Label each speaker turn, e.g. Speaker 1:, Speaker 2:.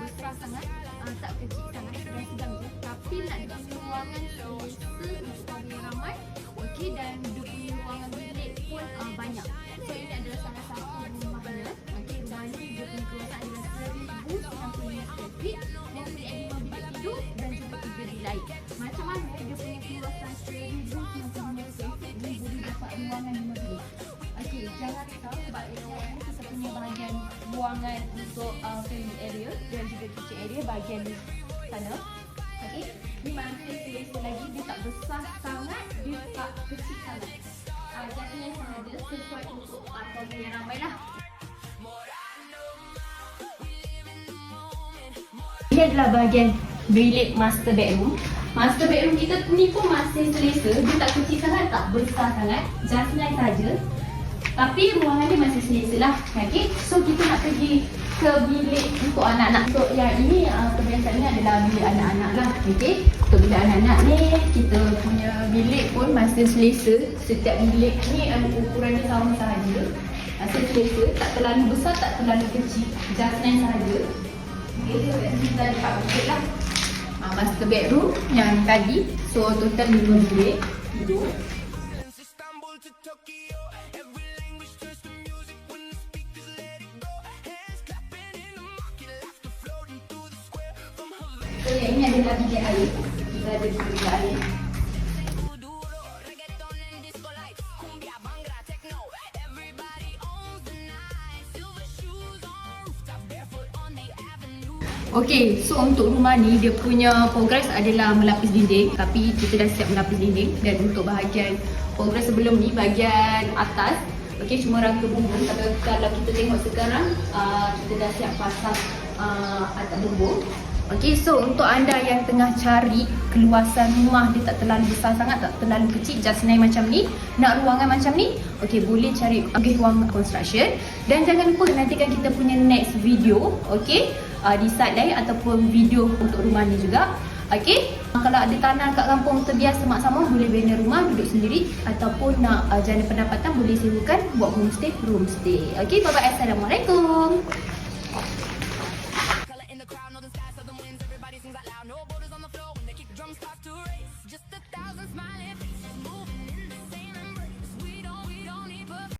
Speaker 1: besar sangat, tak kecil sangat, sedang-sedang je. Tapi nak dia punya ruangan selesa untuk orang yang ramai. Okey, dan dia punya ruangan bilik pun banyak. So ini adalah salah satu rumahnya. Okey, rumah ni dia punya keluasan adalah 1095 square feet dan mempunyai 5 bilik tidur dan juga 3 bilik. Macam mana dia punya keluasan 1095 square feet ni boleh dapat ruangan 5 bilik? Okey, jangan risau sebab yang ni kita punya bahagian ruangan untuk family area dan juga kitchen area bahagian di sana. Okey, ni masih selesa lagi, dia tak besar sangat, dia tak kecil sangat. Jadi yang sahaja sesuai untuk family yang ramai lah. Ini adalah bahagian bilik master bedroom. Master bedroom kita ni pun masih selesa, dia tak kecil sangat, tak besar sangat, just nice saja. Tapi ruangan ni masih selesa lah. Okay, so kita nak pergi ke bilik untuk anak-anak. Untuk yang ini kebiasaannya adalah bilik anak-anak lah. Okay, untuk bilik anak-anak ni kita punya bilik pun masih selesa. Setiap bilik ni ukuran dia sama sahaja. Masih selesa, tak terlalu besar, tak terlalu kecil, just nice sahaja. Okay, so kita dapat bilik lah. Master bedroom yang tadi. So total 5 bilik tidur. So yang ini adalah bilik air. Kita ada bilik air. Okey, so untuk rumah ni dia punya progress adalah melapis dinding, tapi kita dah siap melapis dinding. Dan untuk bahagian progress sebelum ni, bahagian atas, okey, cuma rangka bumbung. Tapi kalau kita tengok sekarang, kita dah siap pasang atap bumbung. Okey, so untuk anda yang tengah cari keluasan rumah dia tak terlalu besar sangat, tak terlalu kecil, just nice macam ni, nak ruangan macam ni, okey, boleh cari Ruang Construction. Dan jangan lupa nantikan kita punya next video, okey, di site lain ataupun video untuk rumah ni juga. Okey, kalau ada tanah kat kampung terbiasa semak sama, boleh bina rumah duduk sendiri ataupun nak jana pendapatan, boleh sewakan buat homestay, roomstay. Okey, bye bye, assalamualaikum.